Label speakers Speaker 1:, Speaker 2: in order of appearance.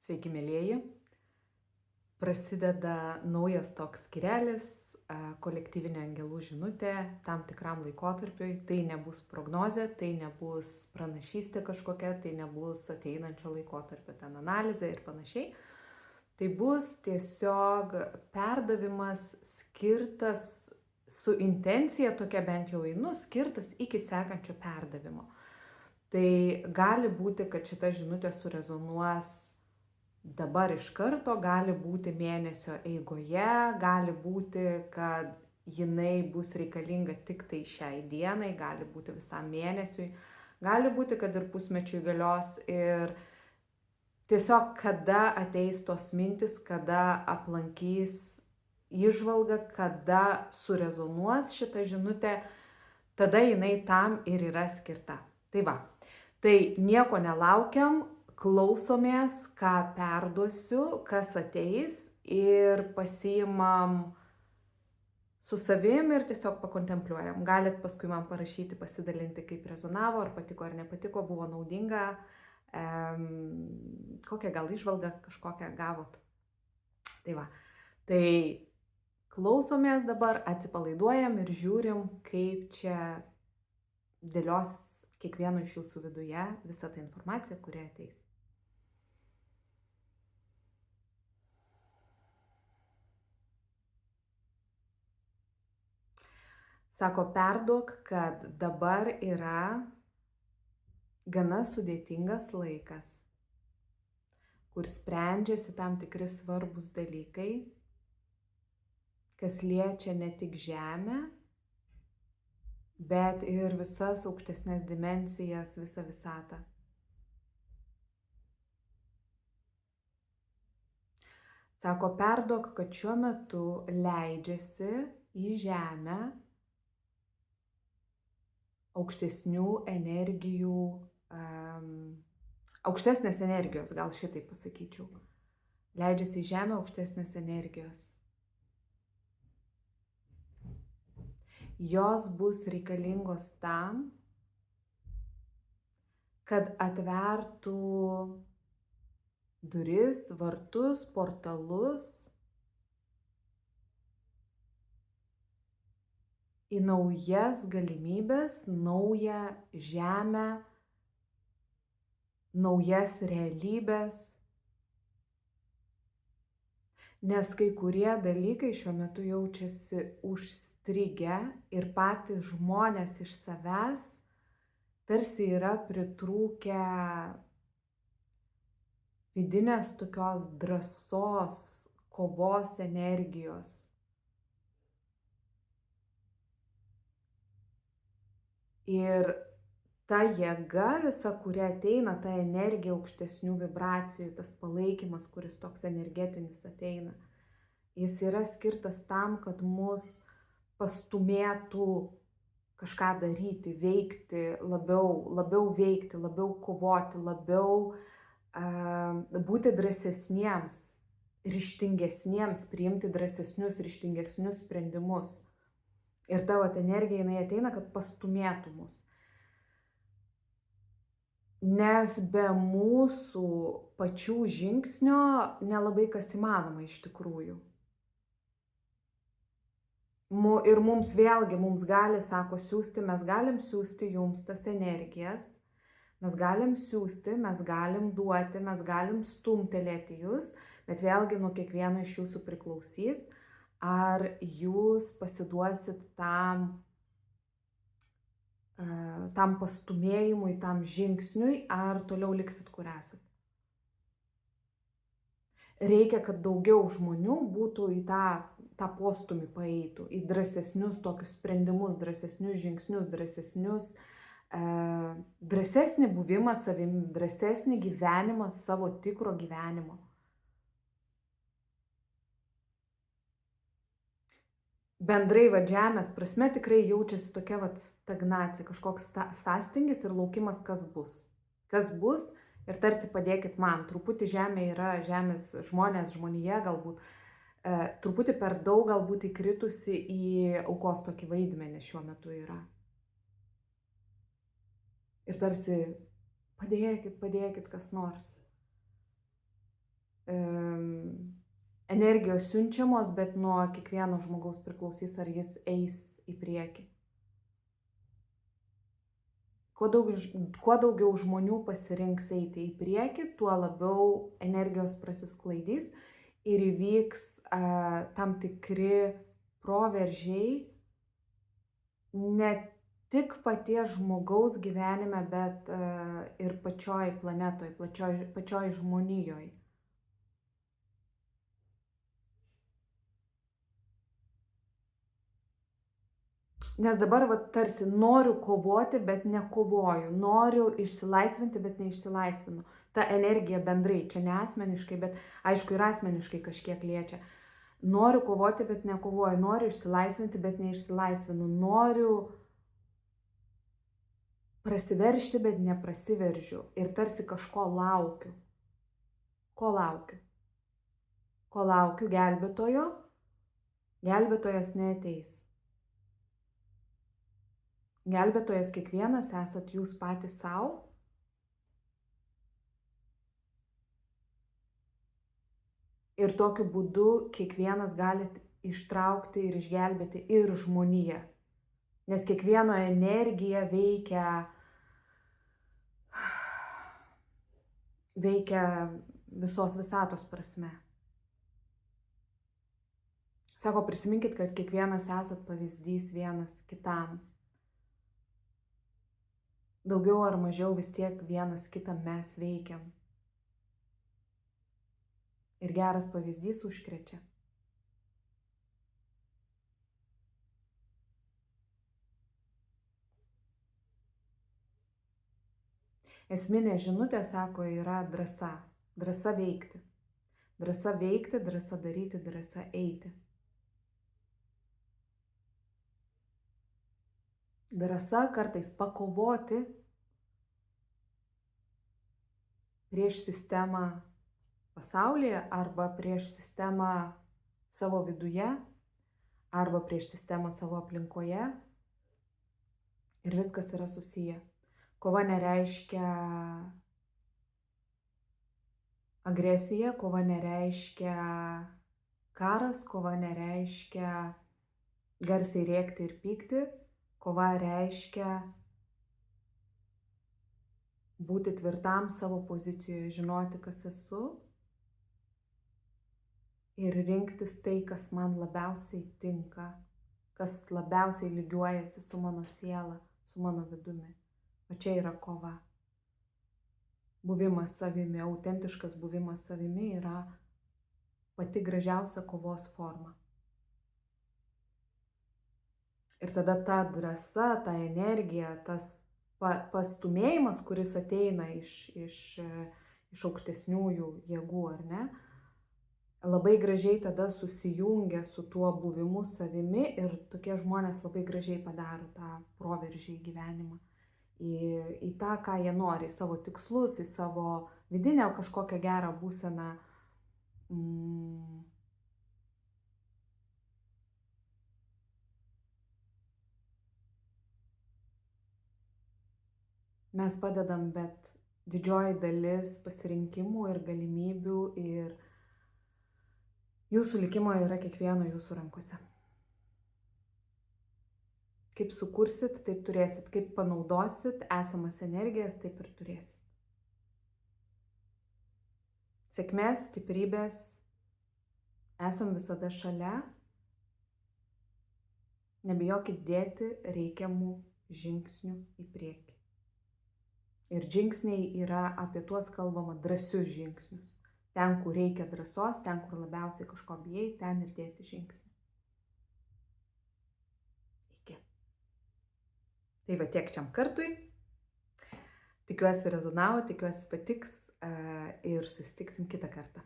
Speaker 1: Sveiki, mėlyjeji. Prasideda naujas toks skyrelis, kolektyvinė angelų žinutė tam tikram laikotarpiui. Tai nebus prognozė, tai nebus pranašystė kažkokia, tai nebus ateinančio laikotarpio ten analizė ir panašiai. Tai bus tiesiog perdavimas skirtas su intencija, tokia bent jau einu, skirtas iki sekančio perdavimo. Tai gali būti, kad šita žinutė surezonuos dabar iš karto, gali būti mėnesio eigoje, gali būti, kad jinai bus reikalinga tik tai šiai dienai, gali būti visam mėnesiui, gali būti, kad ir pusmečiui galios ir tiesiog kada ateis tos mintis, kada aplankys įžvalga, kada surezonuos šitą žinutę, tada jinai tam ir yra skirta. Tai va, tai nieko nelaukiam, klausomės, ką perduosiu, kas ateis ir pasiimam su savim ir tiesiog pakontempliuojam. Galit paskui man parašyti, pasidalinti, kaip rezonavo, ar patiko ar nepatiko, buvo naudinga, kokią gal įžvalgą kažkokią gavot. Tai va, tai klausomės dabar, atsipalaiduojam ir žiūrim, kaip čia dėliosis kiekvieno iš jūsų viduje visa ta informacija, kuri ateis. Sako, perduok, kad dabar yra gana sudėtingas laikas, kur sprendžiasi tam tikri svarbus dalykai, kas liečia ne tik Žemę, bet ir visas aukštesnės dimensijas, visą visatą. Sako, perduok, kad šiuo metu leidžiasi į Žemę aukštesnių energijų, aukštesnės energijos, gal šitai pasakyčiau. Leidžiasi į Žemę aukštesnės energijos. Jos bus reikalingos tam, kad atvertų duris, vartus, portalus į naujas galimybės, naują Žemę, naujas realybės. Nes kai kurie dalykai šiuo metu jaučiasi užstrigę ir patys žmonės iš savęs tarsi yra pritrūkę vidinės tokios drąsos, kovos energijos. Ir ta jėga visa, kuri ateina, ta energija aukštesnių vibracijų, tas palaikymas, kuris toks energetinis ateina, jis yra skirtas tam, kad mus pastumėtų kažką daryti, veikti, labiau veikti, labiau kovoti, labiau būti drąsesniems, ryžtingesniems, priimti drąsesnius, ryžtingesnius sprendimus. Ir ta energija, jinai ateina, kad pastumėtų mus. Nes be mūsų pačių žingsnio nelabai kas įmanoma iš tikrųjų. Ir mums vėlgi, mums gali, sako, siųsti, mes galim siųsti jums tas energijas, mes galim siųsti, mes galim duoti, mes galim stumtelėti jūs, bet vėlgi nuo kiekvieno iš jūsų priklausys, ar jūs pasiduosit tam pastumėjimui, tam žingsniui, ar toliau liksit, kur esat. Reikia, kad daugiau žmonių būtų į tą postumį paeitų, į drąsesnius tokius sprendimus, drąsesnius žingsnius, drąsesnį buvimą savimi, drąsesnį gyvenimą savo tikro gyvenimo. Bendrai Žemės prasme tikrai jaučiasi tokia stagnacija, kažkoks sąstingis ir laukimas, kas bus. Kas bus ir tarsi padėkit man. Truputį Žemė yra, Žemės žmonės, žmonija galbūt, truputį per daug galbūt įkritusi į aukos tokį vaidmenį šiuo metu yra. Ir tarsi padėkit kas nors. energijos siunčiamos, bet nuo kiekvieno žmogaus priklausys, ar jis eis į priekį. Kuo daugiau žmonių pasirinks eiti į priekį, tuo labiau energijos prasisklaidys ir įvyks tam tikri proveržiai ne tik paties žmogaus gyvenime, bet ir pačioj planetoj, pačioj žmonijoj. Nes dabar tarsi noriu kovoti, bet nekovoju. Noriu išsilaisvinti, bet neišsilaisvinu. Ta energija bendrai, čia ne asmeniškai, bet aišku ir asmeniškai kažkiek liečia. Noriu kovoti, bet nekovoju. Noriu išsilaisvinti, bet neišsilaisvinu. Noriu prasiveržti, bet neprasiveržiu. Ir tarsi kažko laukiu. Ko laukiu? Ko laukiu gelbėtojo? Gelbėtojas neateis. Gelbėtojas kiekvienas esat jūs patys savo. Ir tokiu būdu kiekvienas galit ištraukti ir išgelbėti ir žmoniją. Nes kiekvieno energija veikia visos visatos prasme. Sako, prisiminkit, kad kiekvienas esat pavyzdys vienas kitam. Daugiau ar mažiau vis tiek vienas kitą mes veikiam. Ir geras pavyzdys užkrečia. Esminė žinutė, sako, yra drąsa. Drąsa veikti. Drąsa veikti, drąsa daryti, drąsa eiti. Drąsa kartais pakovoti prieš sistemą pasaulyje arba prieš sistemą savo viduje arba prieš sistemą savo aplinkoje. Ir viskas yra susiję. Kova nereiškia agresija, kova nereiškia karas, kova nereiškia garsiai rėkti ir pykti. Kova reiškia būti tvirtam savo pozicijoje, žinoti, kas esu ir rinktis tai, kas man labiausiai tinka, kas labiausiai lygiuojasi su mano siela, su mano vidumi. O čia yra kova. Buvimas savimi, autentiškas buvimas savimi yra pati gražiausia kovos forma. Ir tada ta drąsa, ta energija, tas pastumėjimas, kuris ateina iš aukštesniųjų jėgų, ar ne, labai gražiai tada susijungia su tuo buvimu savimi ir tokie žmonės labai gražiai padaro tą proveržį į gyvenimą. Į tą, ką jie nori, į savo tikslus, į savo vidinę kažkokią gerą būseną. Mes padedam, bet didžioji dalis pasirinkimų ir galimybių ir jūsų likimo yra kiekvieno jūsų rankose. Kaip sukursit, taip turėsit. Kaip panaudosit esamas energijas, taip ir turėsit. Sėkmės, stiprybės, esam visada šalia. Nebijokit dėti reikiamų žingsnių į priekį. Ir žingsniai yra apie tuos kalbama drąsius žingsnius. Ten, kur reikia drąsos, ten, kur labiausiai kažko bijai, ten ir dėti žingsnį. Iki. Tai va tiek šiam kartui. Tikiuosi rezonavo, tikiuosi patiks ir susitiksim kitą kartą.